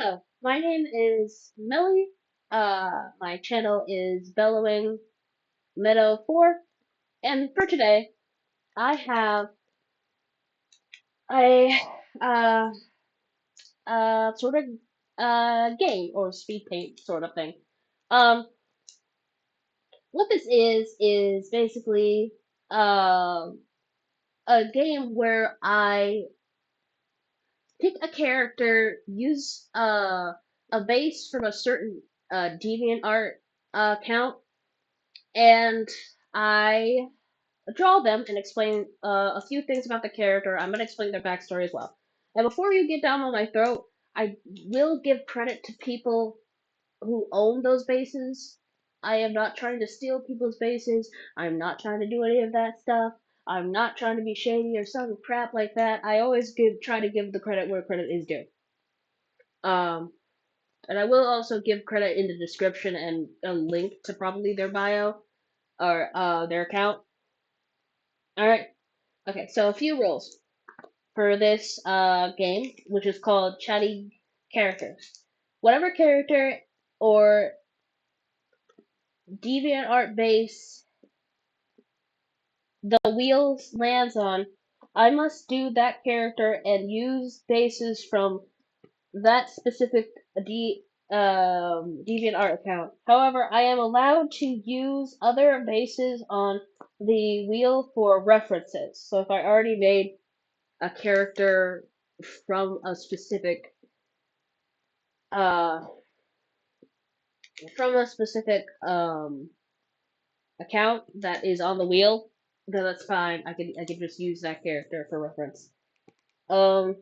Hello, my name is Millie. My channel is Bellowing Meadow 4, and for today, I have a uh, sort of game or speed paint sort of thing. Um, what this is basically a game where I pick a character, use a base from a certain DeviantArt account, and I draw them and explain a few things about the character. I'm gonna explain their backstory as well. And before you get down on my throat, I will give credit to people who own those bases. I am not trying to steal people's bases. I'm not trying to do any of that stuff. I'm not trying to be shady or some crap like that. I always try to give the credit where credit is due. Um, and I will also give credit in the description and a link to probably their bio or their account. All right. Okay, so a few rules for this game, which is called Chatty Characters. Whatever character or DeviantArt base the wheels lands on, I must do that character and use bases from that specific DeviantArt account. However, I am allowed to use other bases on the wheel for references. So if I already made a character from a specific uh account that is on the wheel, then that's fine. I can just use that character for reference. Um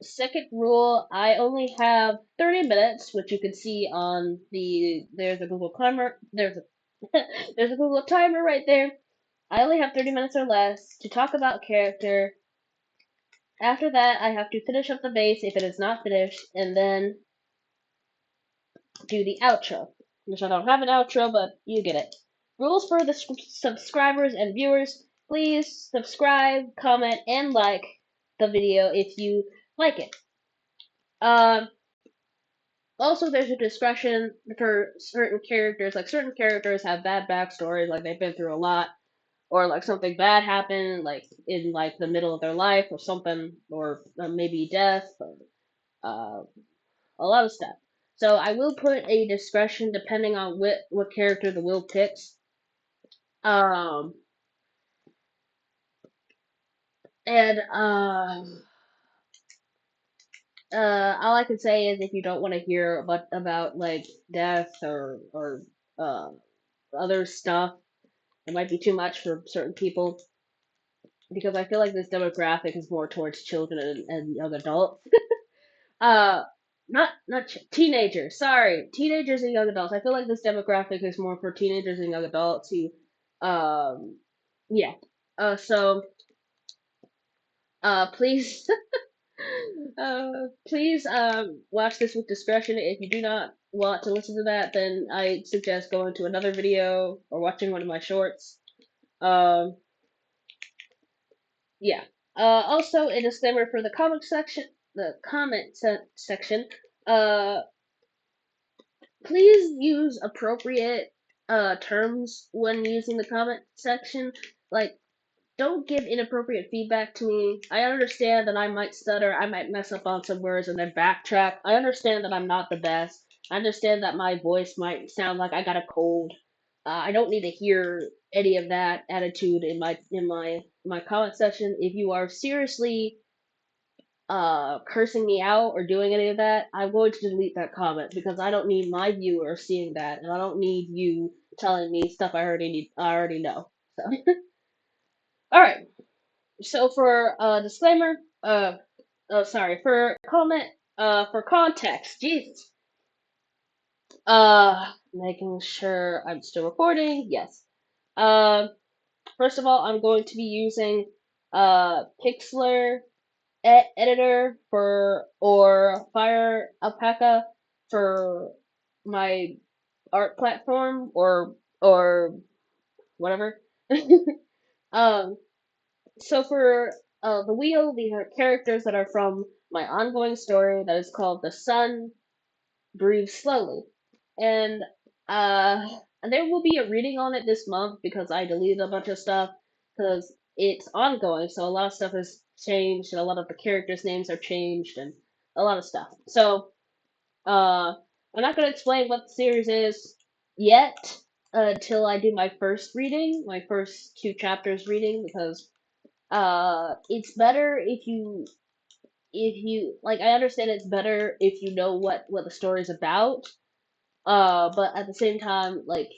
Second rule, I only have 30 minutes, which you can see on there's a Google timer there's a Google timer right there. I only have 30 minutes or less to talk about character. After that, I have to finish up the base if it is not finished, and then do the outro. Which I don't have an outro, but you get it. Rules for the subscribers and viewers. Please subscribe, comment, and like the video if you like it. Um, Also, there's a discretion for certain characters. Like, certain characters have bad backstories, like they've been through a lot, or like something bad happened, like in like the middle of their life, or something, or maybe death, or uh, a lot of stuff. So I will put a discretion depending on what character the will picks. Um, and all I can say is if you don't want to hear about like death or uh other stuff, it might be too much for certain people because I feel like this demographic is more towards children and young adults. Uh, not teenagers. Sorry, teenagers and young adults. I feel like this demographic is more for teenagers and young adults who, um, yeah. So, please, please, watch this with discretion. If you do not want to listen to that, then I suggest going to another video or watching one of my shorts. Um, yeah. Also, a disclaimer for the comment section. Uh, Please use appropriate terms when using the comment section. Like, don't give inappropriate feedback to me. I understand that I might stutter, I might mess up on some words and then backtrack. I understand that I'm not the best. I understand that my voice might sound like I got a cold. I don't need to hear any of that attitude in my comment section. If you are seriously cursing me out or doing any of that, I'm going to delete that comment because I don't need my viewer seeing that, and I don't need you telling me stuff I already know. So, all right. So for disclaimer, sorry for comment, for context, Jesus. Making sure I'm still recording. Yes. Um, First of all, I'm going to be using Pixlr editor for or FireAlpaca for my art platform or whatever. um, so for the wheel. These are characters that are from my ongoing story that is called The Sun Breathes Slowly, and uh, and there will be a reading on it this month because I deleted a bunch of stuff because it's ongoing. So a lot of stuff has changed, and a lot of the characters' names are changed, and a lot of stuff. So I'm not gonna explain what the series is yet until I do my first reading, my first 2 chapters reading, because it's better if you like. I understand it's better if you know what the story's about. But at the same time, like,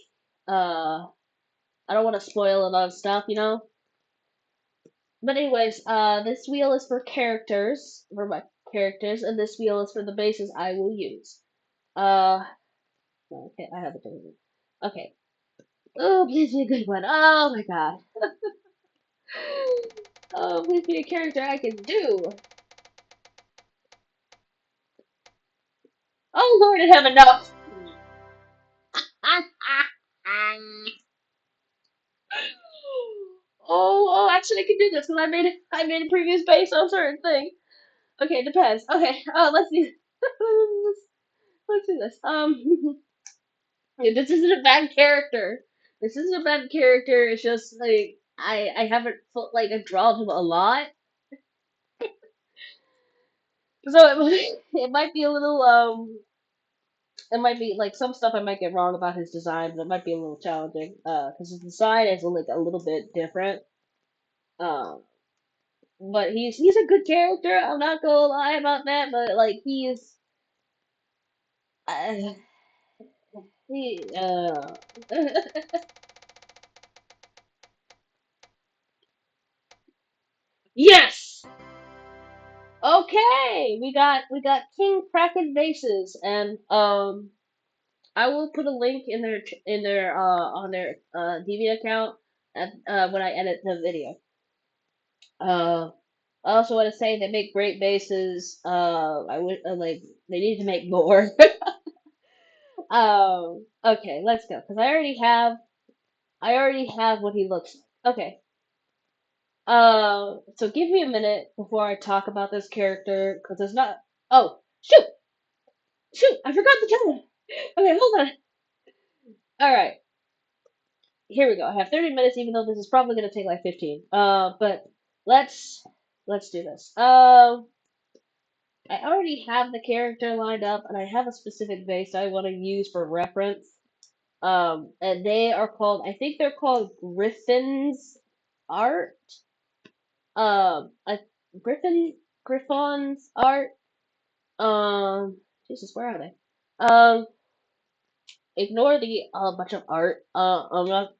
uh, I don't want to spoil a lot of stuff, you know. But anyways, this wheel is for characters, for my characters, and this wheel is for the bases I will use. Uh, okay, I have a different one. Okay. Oh, please be a good one. Oh my god. Oh, please be a character I can do. Oh Lord in heaven, no. Oh, actually, I can do this because I made a previous base on a certain thing. Okay, it depends. Okay, let's do let's do this. This isn't a bad character. This isn't a bad character. It's just like I haven't like I drawn him a lot, so it might be a little it might be like some stuff I might get wrong about his design, but it might be a little challenging. Because his design is like a little bit different. Um, but he's a good character. I'm not gonna lie about that. But like uh, he yes. Okay, we got King Kraken bases, and I will put a link in their on their DV account at when I edit the video. Uh, I also want to say they make great bases. I would like they need to make more. Okay, let's go because I already have what he looks like. Okay. So give me a minute before I talk about this character because it's not. Oh, shoot, shoot! I forgot to tell him. Okay, hold on. All right, here we go. I have 30 minutes, even though this is probably gonna take like 15. But let's let's do this. I already have the character lined up, and I have a specific base I want to use for reference. And they are called. I think they're called Griffin's Art. A Griffin's Art. Jesus, where are they? Ignore the bunch of art. I'm not.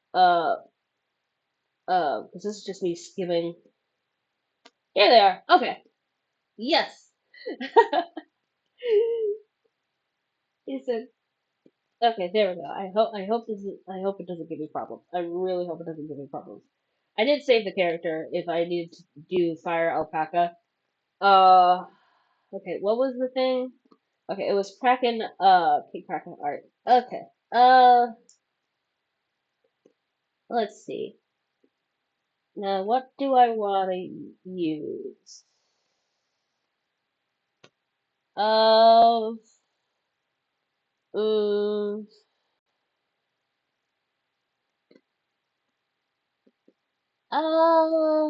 Because this is just me skimming. Here they are. Okay. Yes. He said. Okay, there we go. I hope it doesn't give me problems. I really hope it doesn't give me problems. I did save the character if I needed to do FireAlpaca. Uh, okay, what was the thing? Okay, it was Kraken, King Kraken art. Okay, let's see. Now, what do I want to use? Uh, um, uh,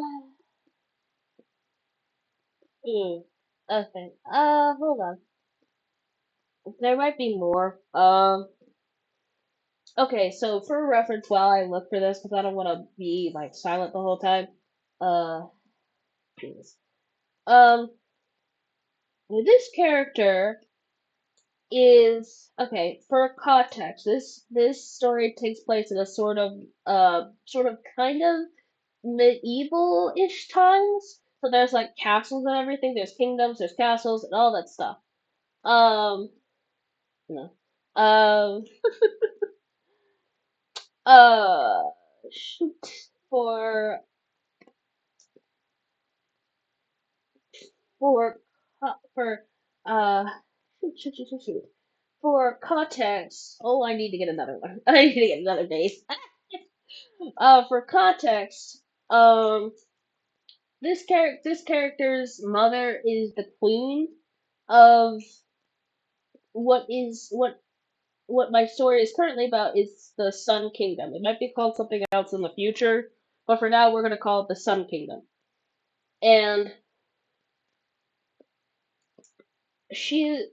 okay, hold on. There might be more. Okay, so for reference, while I look for this, because I don't want to be like silent the whole time. Uh, Jesus. Um, this character is okay for context. This story takes place in a sort of kind of medieval-ish times. So there's like castles and everything. There's kingdoms, there's castles, and all that stuff. Um, no. Um, uh, shoot. For for for uh shoot. For context, oh, I need to get another one. I need to get another base. For context, um, this character's mother is the queen of what is what my story is currently about is the Sun Kingdom. It might be called something else in the future, but for now we're gonna call it the Sun Kingdom. And his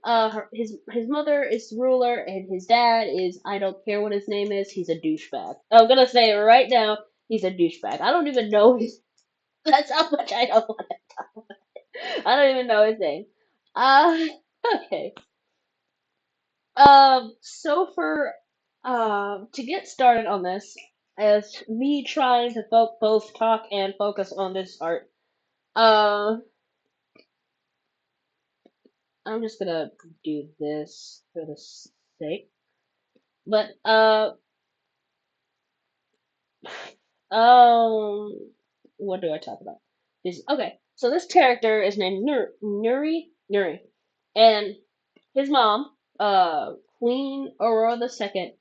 mother is ruler, and his dad is, I don't care what his name is. He's a douchebag. I'm gonna say it right now. He's a douchebag. I don't even know his. That's how much I don't want it. I don't even know his name. Uh, okay. So for to get started on this, as me trying to both talk and focus on this art, uh, I'm just gonna do this for the sake. But um, what do I talk about? Okay. So this character is named Nuri, and his mom, Queen Aurora II,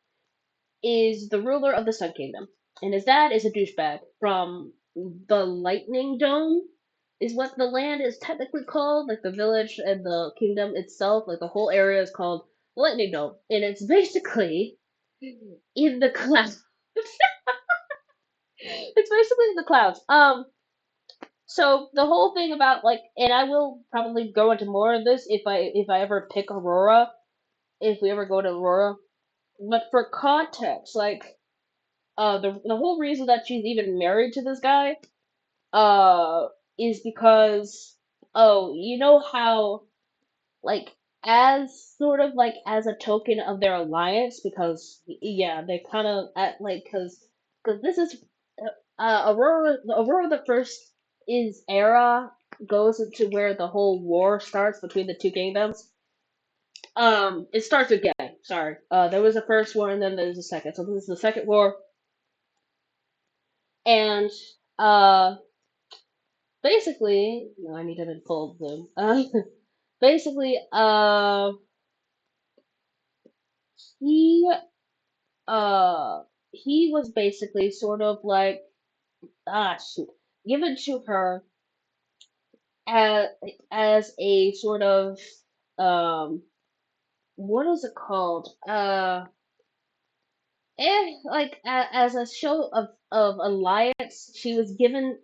is the ruler of the Sun Kingdom, and his dad is a douchebag from the Lightning Dome, is what the land is technically called. Like the village and the kingdom itself, like the whole area is called the Lightning Dome, and it's basically in the clouds. It's basically in the clouds. So the whole thing about like, and I will probably go into more of this if I ever pick Aurora, if we ever go to Aurora. But for context, like the whole reason that she's even married to this guy uh is because, oh, you know how, like, as sort of like as a token of their alliance, because yeah, they kind of at like because this is Aurora the First is era goes into where the whole war starts between the two kingdoms. It starts again. Sorry. There was a first war and then there's a second. So this is the second war, and uh, basically, no, I need to pull them. Basically, he uh he was basically sort of like, shoot, given to her as a sort of, um what is it called, like as a show of alliance. She was given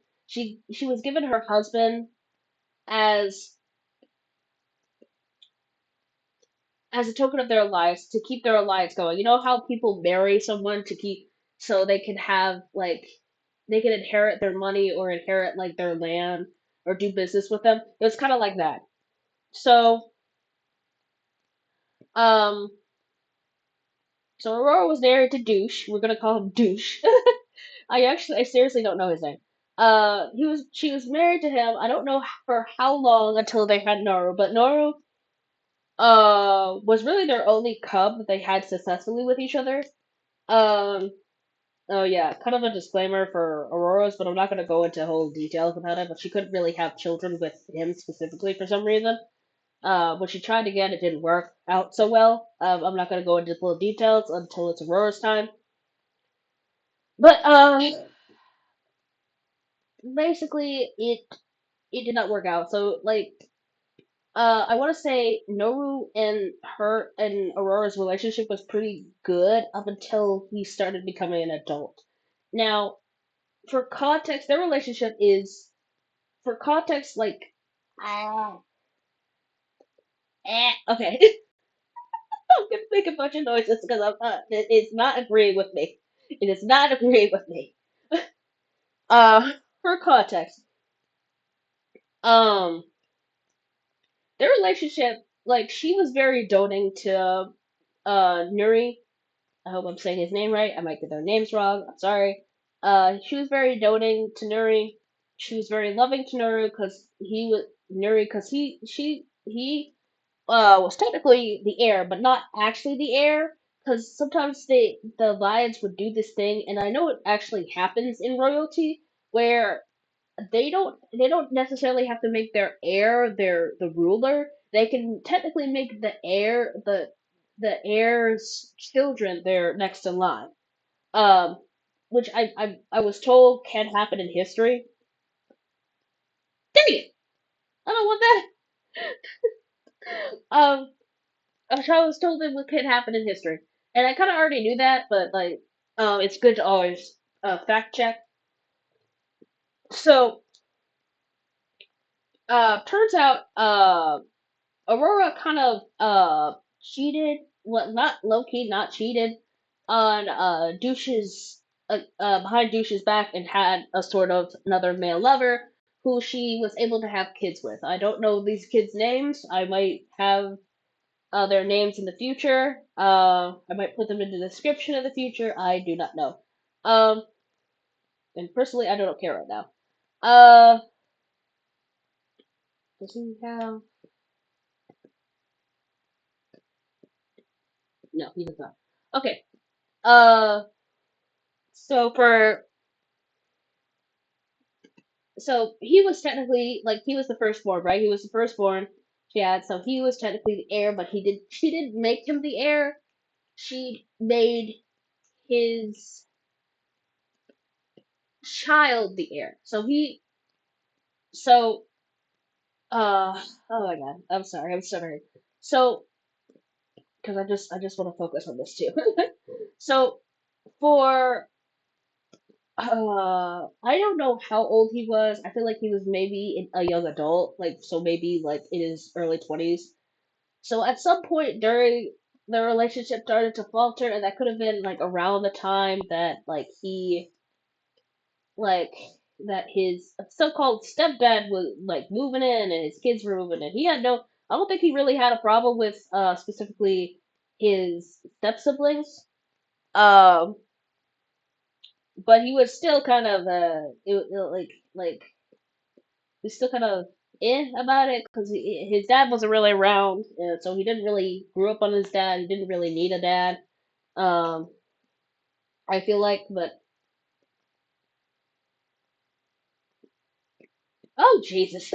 her husband as a token of their alliance, to keep their alliance going. You know how people marry someone to keep, so they can have like, they can inherit their money or inherit like their land or do business with them. It was kind of like that. So um so Aurora was married to Douche. We're gonna call him Douche. I seriously don't know his name. She was married to him. I don't know for how long until they had Noru, but Noru was really their only cub that they had successfully with each other. Um, oh yeah, kind of a disclaimer for Aurora's, but I'm not gonna go into whole details about it. But she couldn't really have children with him specifically for some reason. When she tried again, it didn't work out so well. I'm not gonna go into full details until it's Aurora's time. But basically, it did not work out. So like, I want to say Noru and her and Aurora's relationship was pretty good up until he started becoming an adult. Now, for context, their relationship is, for context, like, ah, okay. I'm gonna make a bunch of noises because it's not agreeing with me. It is not agreeing with me. For context, um, their relationship, like, she was very doting to Nuri. I hope I'm saying his name right. I might get their names wrong. I'm sorry. She was very doting to Nuri. She was very loving to Nuri because he was technically the heir, but not actually the heir. Because sometimes the Lions would do this thing, and I know it actually happens in royalty, where they don't necessarily have to make their heir the ruler. They can technically make the heir's children their next in line. Um, which I was told can happen in history. Dang it! I don't want that. I was told that what could happen in history, and I kind of already knew that, but like, it's good to always fact check. So, turns out, Aurora kind of cheated, well, not low key, not cheated on Douche's behind Douche's back and had a sort of another male lover who she was able to have kids with. I don't know these kids' names. I might have their names in the future. I might put them in the description in the future. I do not know. Um, and personally, I don't care right now. Uh, does he have? No, he does not. Okay. Uh, so for so he was technically like he was the firstborn, right? He was the firstborn she had, so he was technically the heir, but she didn't make him the heir. She made his child the heir. So oh my god, I'm sorry, I'm sorry. So because I just want to focus on this too. So for I don't know how old he was. I feel like he was maybe a young adult, like so maybe like in his early 20s. So at some point during the relationship started to falter, and that could have been like around the time that like that his so-called stepdad was like moving in and his kids were moving in. He had no, I don't think he really had a problem with specifically his step siblings. Um, but he was still kind of like he's still kind of about it because his dad wasn't really around, and so he didn't really grew up on his dad. He didn't really need a dad. Um, I feel like, but oh Jesus,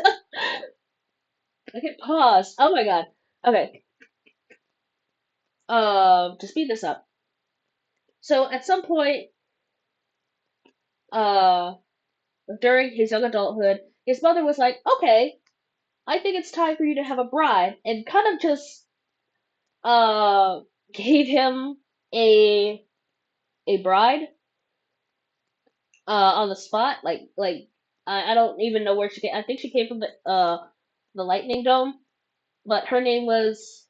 okay, pause. Oh my God. Okay, to speed this up. So at some point, uh, during his young adulthood, his mother was like, "Okay, I think it's time for you to have a bride," and kind of just uh gave him a a bride on the spot. I don't even know where she came. I think she came from the Lightning Dome, but her name was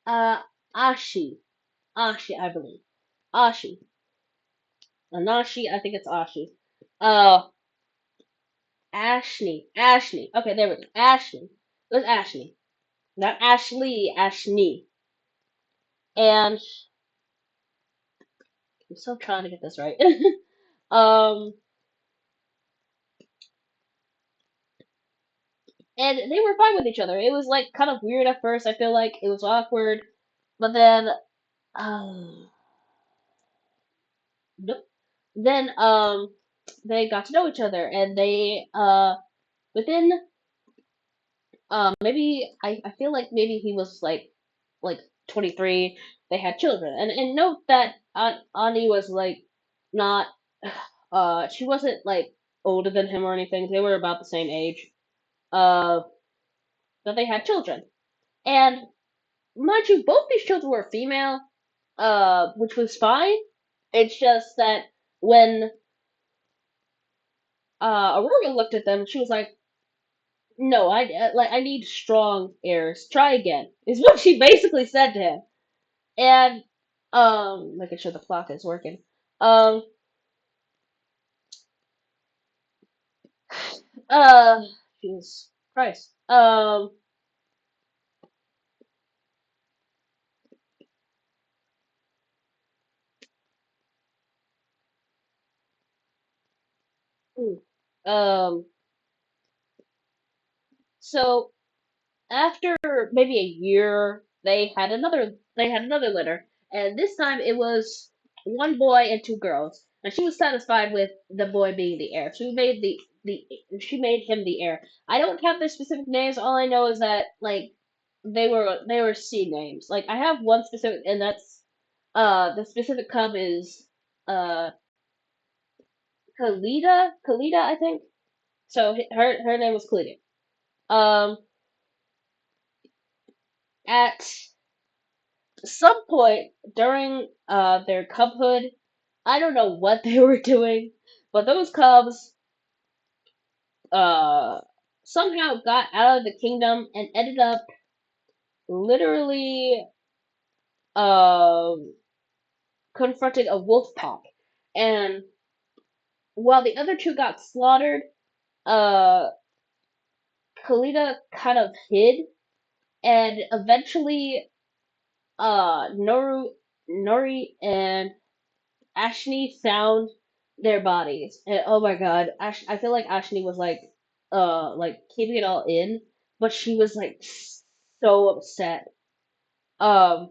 uh Ashi. Ashi, I believe. Ashi. Anashi, I think it's Ashi. Uh Ashley. Ashley. Okay, there we go. Ashley. It was Ashley. Not Ashley, Ashley. And I'm still trying to get this right. um and they were fine with each other. It was like kind of weird at first. I feel like it was awkward, but then um nope. Then they got to know each other, and they within maybe I feel like maybe he was like 23. They had children, and note that Ani was like not she wasn't like older than him or anything. They were about the same age. Uh, but they had children, and mind you, both these children were female, which was fine. It's just that when Aurora looked at them, she was like, "No, I need strong heirs. Try again," is what she basically said to him. And making sure the clock is working. Um, uh, Jesus Christ. Hmm. Um, so after maybe a year, they had another litter, and this time it was one boy and two girls. And she was satisfied with the boy being the heir. The she made him the heir. I don't have their specific names. All I know is that like they were C names. Like I have one specific, and that's the specific cub is uh Kalita, I think. So her name was Kalita. Um, at some point during their cubhood, I don't know what they were doing, but those cubs uh somehow got out of the kingdom and ended up literally um confronting a wolf pack. And while the other two got slaughtered, uh Kalita kind of hid, and eventually Nori and Ashley found their bodies. And oh my god, I feel like Ashley was like keeping it all in, but she was like so upset. Um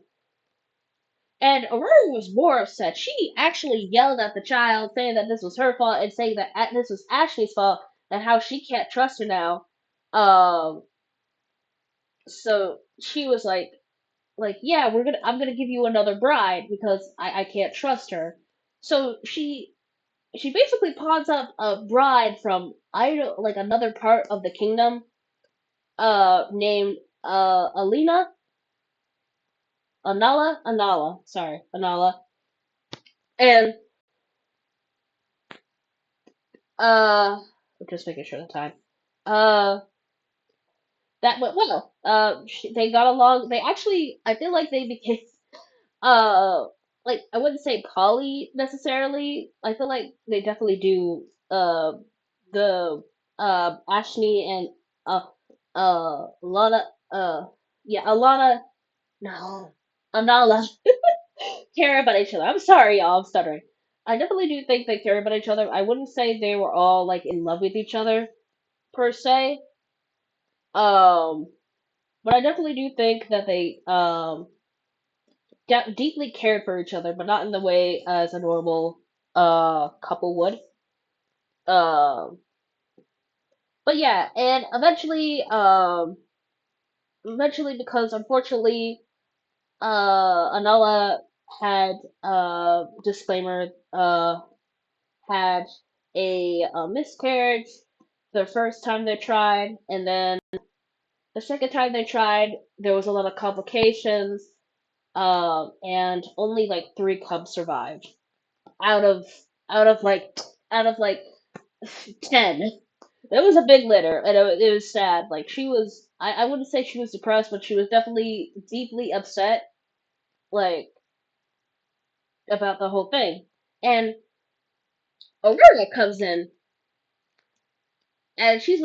and Aurora was more upset. She actually yelled at the child, saying that this was her fault and saying that this was Ashley's fault and how she can't trust her now. Um so she was like yeah, I'm gonna give you another bride because I can't trust her. So she basically pawns up a bride from I don't like another part of the kingdom, named Alina, sorry, Anala, and I'm just making sure the time. Uh, that went well. They got along. They actually, I feel like they became uh like I wouldn't say poly necessarily. I feel like they definitely do the Ashley and uh Lana yeah Alana no Anala care about each other. I'm sorry y'all, I'm stuttering. I definitely do think they care about each other. I wouldn't say they were all like in love with each other per se. Um but I definitely do think that they deeply cared for each other, but not in the way as a normal couple would. Um, but yeah, and eventually because unfortunately, Anala had disclaimer had a miscarriage the first time they tried, and then the second time they tried, there was a lot of complications. And only like three cubs survived out of out of like out of like 10. It was a big litter, and it was sad. Like she was, I wouldn't say she was depressed, but she was definitely deeply upset, like about the whole thing. And Aurora comes in, and she's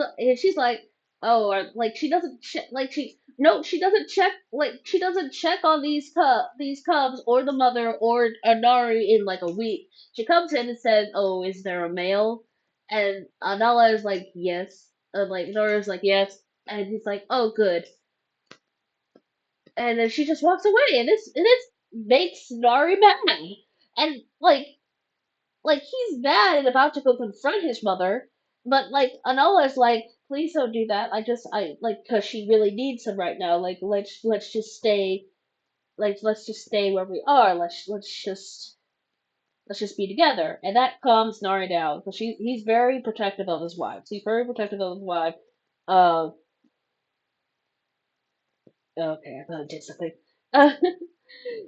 like, oh, or, like she doesn't check, like she no, she doesn't check, like she doesn't check on these cubs or the mother or Anari in like a week. She comes in and says, oh, is there a male? And Anala is like, yes. And like Nora's like, yes. And he's like, oh, good. And then she just walks away, and this makes Nari mad. And like he's mad and about to go confront his mother, but like Anola's like, please don't do that. I like because she really needs him right now. Like let's just stay, like let's just stay where we are. Let's just be together, and that calms Nari down because he's very protective of his wife. He's very protective of his wife. Uh, okay, I thought I did something. Uh,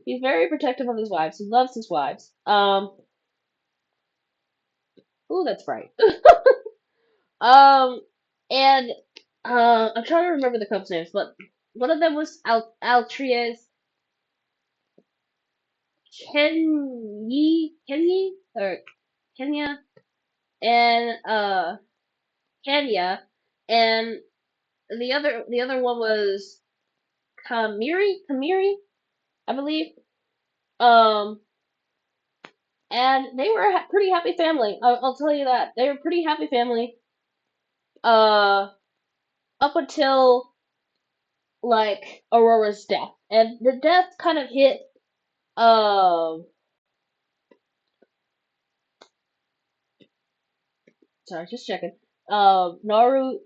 he's very protective of his wives. He loves his wives. Ooh, that's right. Um, and I'm trying to remember the cubs' names, but one of them was Altria's Kenyi or Kenya, and Kenya, and the other one was Kamiri, I believe. Um, and they were a pretty happy family. I'll tell you that they were a pretty happy family. Uh, up until like Aurora's death, and the death kind of hit. Um, sorry, just checking. Naru,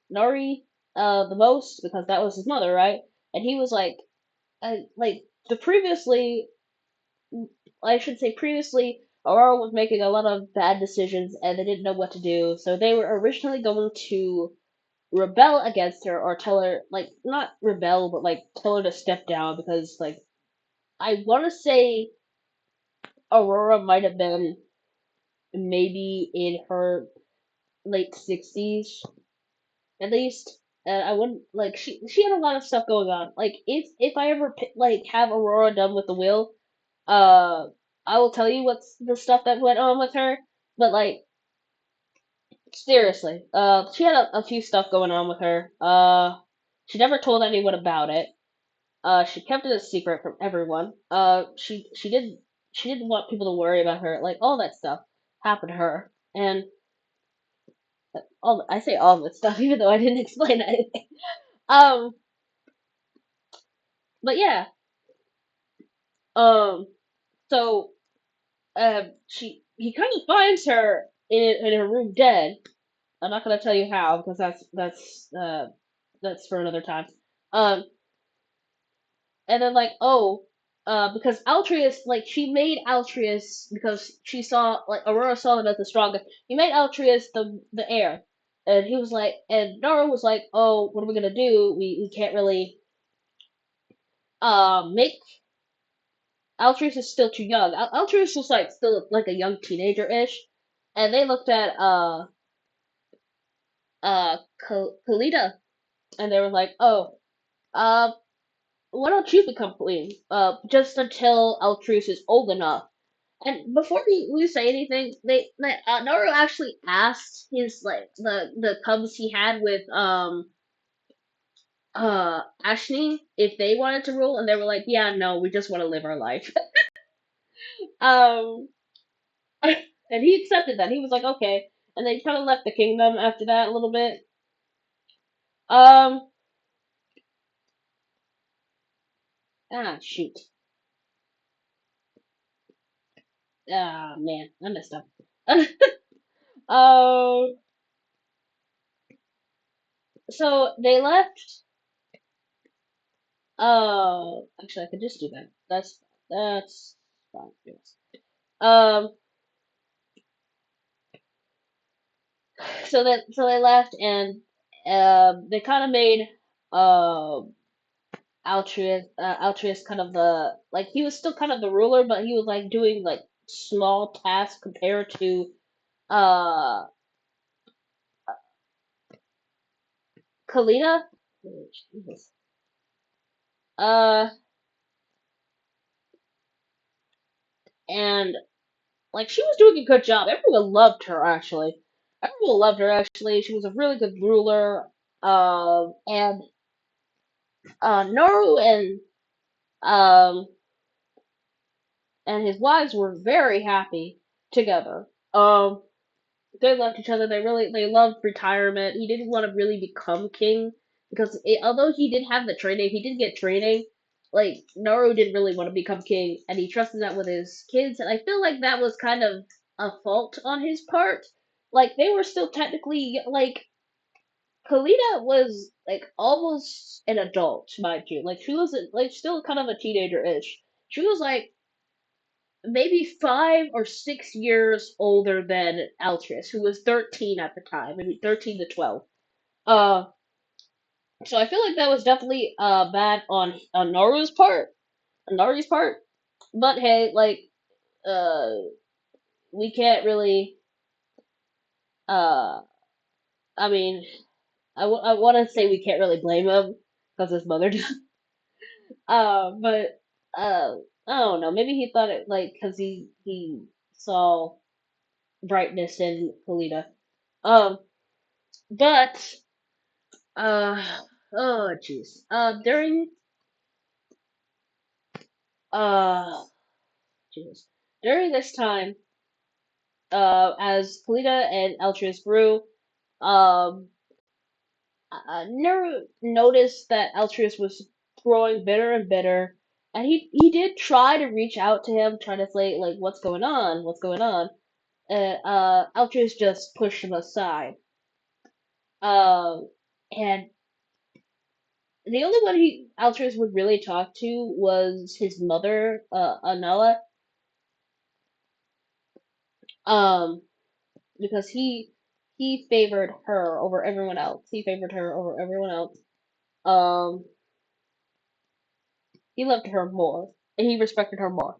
Nari, the most because that was his mother, right? And he was like the previously, I should say previously. Aurora was making a lot of bad decisions and they didn't know what to do. So they were originally going to rebel against her or tell her, like, not rebel, but like tell her to step down because, like, I want to say Aurora might have been maybe in her late 60s at least. And I wouldn't like she had a lot of stuff going on. Like if I ever like have Aurora done with the will, uh, I will tell you what's the stuff that went on with her. But like seriously, she had a few stuff going on with her. She never told anyone about it. She kept it a secret from everyone. She didn't want people to worry about her. Like all that stuff happened to her, and all I say all that stuff, even though I didn't explain anything. Um, but yeah. Um, so he kind of finds her in her room dead. I'm not gonna tell you how because that's for another time. Um, and then like because Altreus like she made Altreus because she saw like Aurora saw him as the strongest. He made Altreus the heir, and he was like, and Nora was like, oh, what are we gonna do? We can't really make Altreus is still too young. Altreus was like still like a young teenager ish, and they looked at Kalita, and they were like, oh, uh, why don't you become queen? Just until Altreus is old enough. And before we say anything, Naru actually asked his like the cubs he had with Ashni if they wanted to rule, and they were like, yeah, no, we just want to live our life. um, and he accepted that. He was like, okay, and they kind of left the kingdom after that a little bit. Um, shoot, man, I messed up. um, so they left. Actually, I could just do that. That's fine. Yes. Um, so they left and they kind of made uh Altruist kind of the like he was still kind of the ruler, but he was like doing like small tasks compared to uh Kalina. Oh, Jesus. Uh, and like she was doing a good job. Everyone loved her actually. Everyone loved her actually. She was a really good ruler. And Noru um and his wives were very happy together. They loved each other. They loved retirement. He didn't want to really become king because although he did have the training, he did get training. Like Naru didn't really want to become king, and he trusted that with his kids. And I feel like that was kind of a fault on his part. Like they were still technically like Kalina was like almost an adult, mind you. Like she was like still kind of a teenager ish. She was like maybe 5 or 6 years older than Altris, who was 13 at the time, maybe 13 to 12. Uh, so I feel like that was definitely bad on Naru's part. But hey, like uh, we can't really uh, I mean, I want to say we can't really blame him because his mother died. But uh, I don't know. Maybe he thought it like because he saw brightness in Kalita. Um, but uh oh jeez. During uh jeez. During this time, as Kalita and Eltris grew, um Neru noticed that Eltris was growing bitter and bitter, and he did try to reach out to him, try to say like what's going on, what's going on. Eltris just pushed him aside. And the only one he Altruis would really talk to was his mother, Anala. Um, because he favored her over everyone else. He favored her over everyone else. Um, he loved her more, and he respected her more.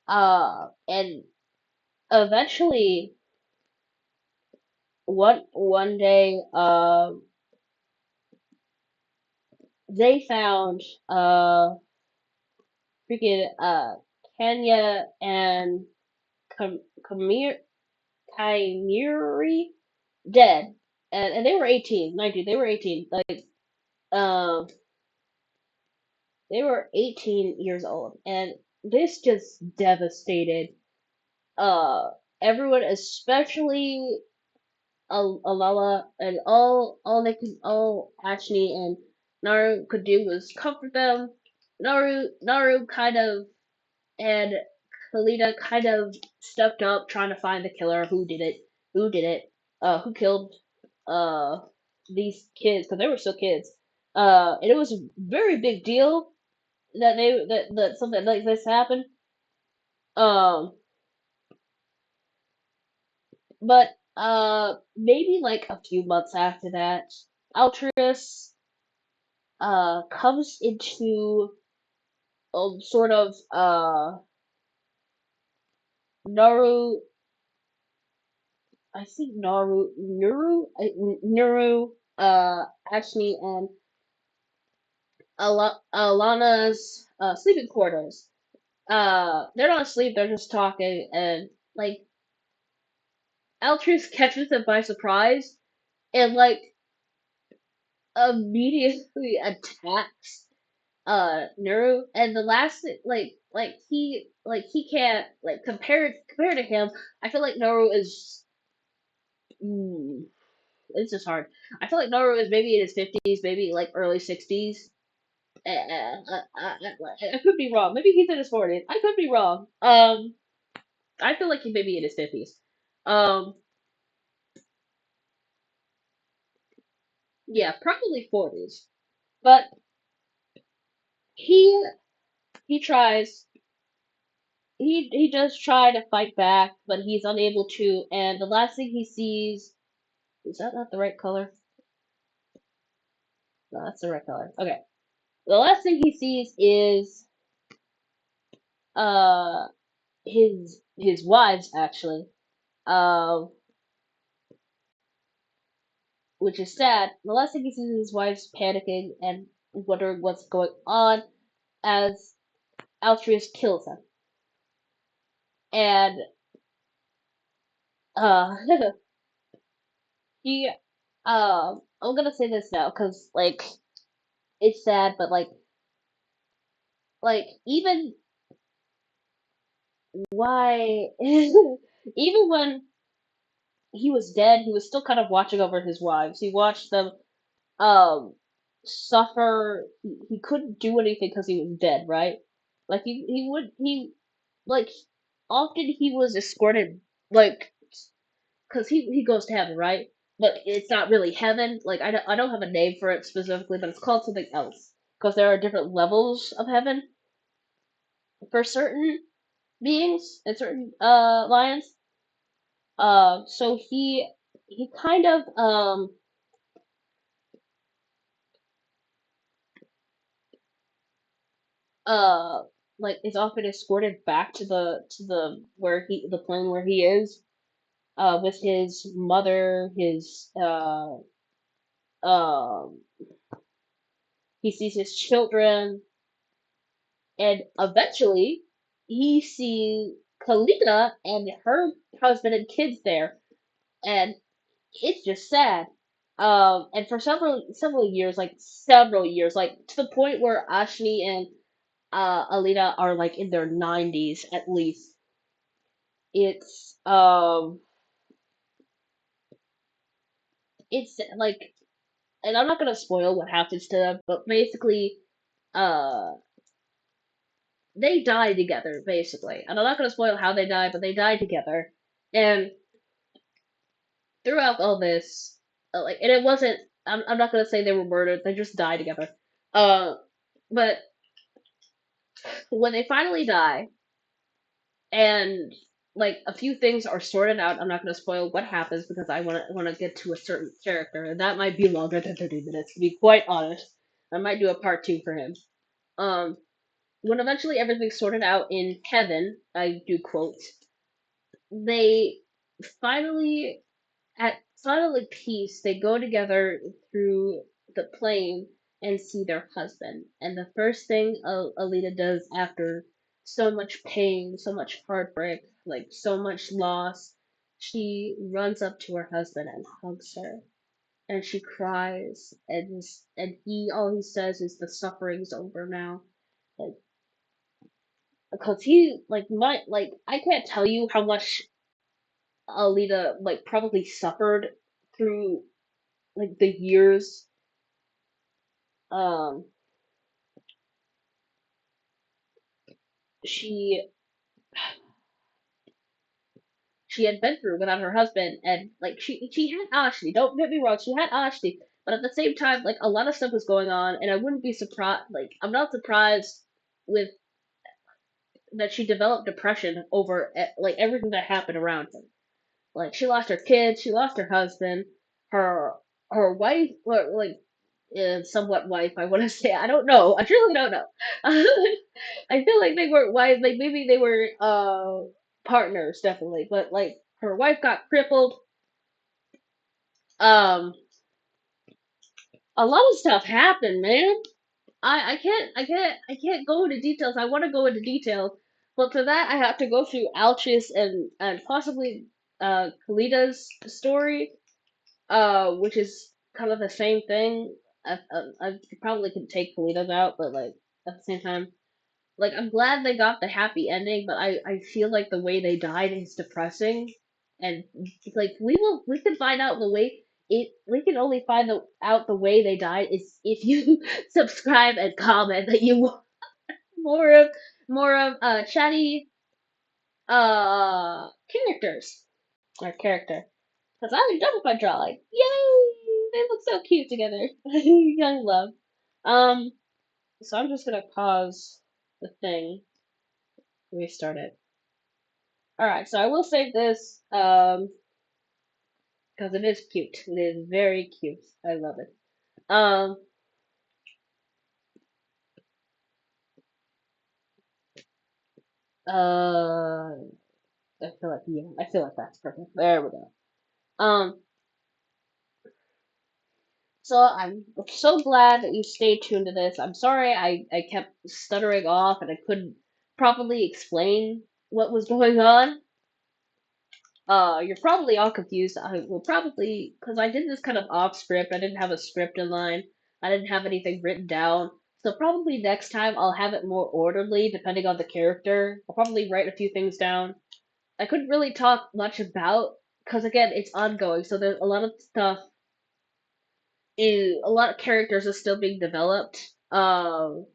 And eventually, one day, they found freaking Kenya and Kam- Kamir Kaimiri dead, and they were 18, 19. They were 18. Like um, they were 18 years old, and this just devastated uh everyone, especially Alala, and all Ashni and Naru could do was comfort them. Naru kind of and Kalita kind of stepped up trying to find the killer. Who did it? Who killed uh these kids? Because they were still kids. And it was a very big deal that something like this happened. Um, but maybe like a few months after that, Altruis comes into sort of Naru. I think Nuru, Ashni, and Alana's sleeping quarters. They're not asleep; they're just talking, and like Altruis catches them by surprise and like immediately attacks Nuru. And the last thing, he can't like compared to him. I feel like Nuru is. Mm, it's just hard. I feel like Noro is maybe in his 50s, maybe like early 60s. I could be wrong. Maybe he's in his 40s. I could be wrong. I feel like he may be in his 50s. Um, yeah, probably 40s. But he he tries. He does try to fight back, but he's unable to. And the last thing he sees, is that not the right color? No, that's the right color. Okay. The last thing he sees is uh his wives actually. Um, which is sad. The last thing he sees is his wife's panicking and wondering what's going on as Altruis kills him. And uh, he I'm gonna say this now because like it's sad, but even why even when he was dead, he was still kind of watching over his wives. He watched them um suffer. He couldn't do anything because he was dead, right? Like he like often he was escorted like because he goes to heaven, right? But it's not really heaven. Like I don't have a name for it specifically, but it's called something else because there are different levels of heaven for certain beings and certain lions. So he kind of uh like is often escorted back to the where the plane where he is with his mother, his um he sees his children, and eventually he sees Kalina and her husband and kids there, and it's just sad. And for several years, several years, like to the point where Ashni and Alina are like in their 90s at least. It's it's like, and I'm not gonna spoil what happens to them, but basically, uh, they die together, basically. And I'm not gonna spoil how they die, but they die together. And throughout all this, and it wasn't. I'm not gonna say they were murdered. They just died together. Uh, but when they finally die, and like a few things are sorted out. I'm not going to spoil what happens because I want to get to a certain character, and that might be longer than 30 minutes. To be quite honest, I might do a part two for him. Um, when eventually everything's sorted out in heaven, I do quotes. They finally, at finally peace, they go together through the plane and see their husband. And the first thing Alita does after so much pain, so much heartbreak, like so much loss, she runs up to her husband and hugs her. And she cries, and he all he says is the suffering's over now, like because he like I can't tell you how much Alita like probably suffered through like the years um she she had been through without her husband, and like she had Ashley, don't get me wrong, she had Ashley, but at the same time like a lot of stuff was going on, and I wouldn't be surprised, like I'm not surprised with that she developed depression over like everything that happened around her. Like she lost her kids, she lost her husband, her her wife, or like somewhat wife. I want to say I don't know. I truly don't know. I feel like they were wife, like maybe they were partners definitely, but like her wife got crippled. Um, a lot of stuff happened, man. I can't go into details. I want to go into details, but for that I have to go through Alchis and possibly Kalita's story, which is kind of the same thing. I probably could take Kalitas out, but like at the same time, like I'm glad they got the happy ending, but I feel like the way they died is depressing, and like we can find out the way it we can only find out the way they died is if you subscribe and comment that you want more of Chatty characters or character. Because I'm done with my drawing. Yay! They look so cute together. Young love. Um, so I'm just gonna pause the thing, restart it. Alright, so I will save this, because it is cute. It is very cute. I love it. Um, uh, I feel like that's perfect. There we go. Um, so I'm so glad that you stayed tuned to this. I'm sorry I kept stuttering off and I couldn't properly explain what was going on. You're probably all confused. I will probably, because I did this kind of off script. I didn't have a script in line. I didn't have anything written down. So probably next time I'll have it more orderly, depending on the character. I'll probably write a few things down. I couldn't really talk much about, because again, it's ongoing. So there's a lot of stuff. A lot of characters are still being developed. Though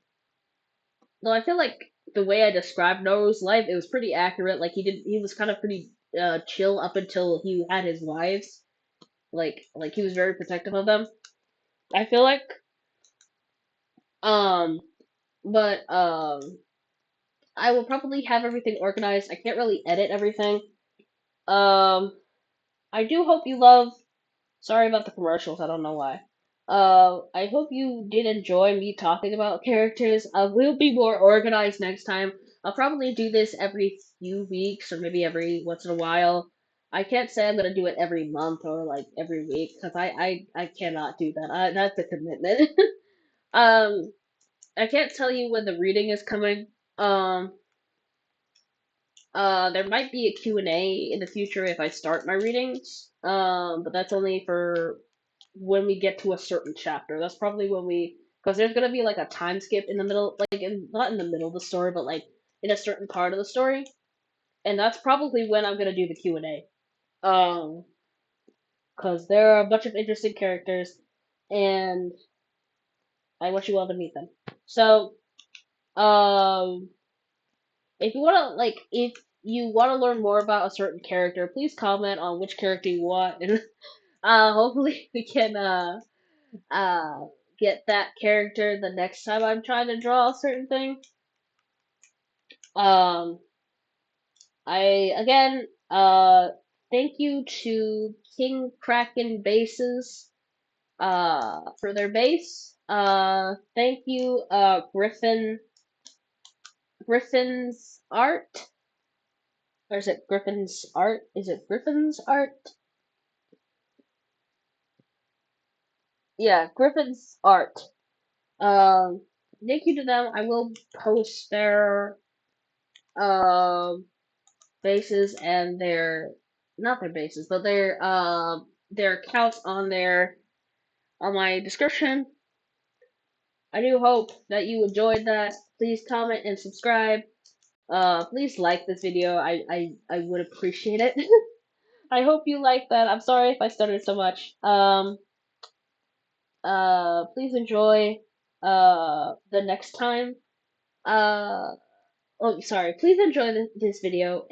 I feel like the way I described Noru's life, it was pretty accurate. Like he was kind of pretty chill up until he had his wives. Like he was very protective of them. I feel like um but I will probably have everything organized. I can't really edit everything. Um I do hope you love. Sorry about the commercials, I don't know why. I hope you did enjoy me talking about characters. I will be more organized next time. I'll probably do this every few weeks or maybe every once in a while. I can't say I'm gonna do it every month or like every week because I cannot do that. That's a commitment. um, I can't tell you when the reading is coming. Um, there might be a Q&A in the future if I start my readings. But that's only for when we get to a certain chapter. That's probably when because there's gonna be like a time skip in the middle, not in the middle of the story, but like in a certain part of the story, and that's probably when I'm gonna do the Q&A. Because there are a bunch of interesting characters, and I want you all to meet them. So, um, if you wanna learn more about a certain character, please comment on which character you want, and hopefully we can uh get that character the next time I'm trying to draw a certain thing. Um Again, thank you to King Kraken Bases, for their base. Thank you, Griffin's Art, or is it Griffin's Art? Is it Griffin's Art? Yeah, Griffin's Art. Um, Thank you to them. I will post their, um, bases and not their bases, but their accounts on on my description. I do hope that you enjoyed that. Please comment and subscribe. Please like this video. I would appreciate it. I hope you like that. I'm sorry if I stuttered so much. Please enjoy the next time. Oh, sorry. Please enjoy this video.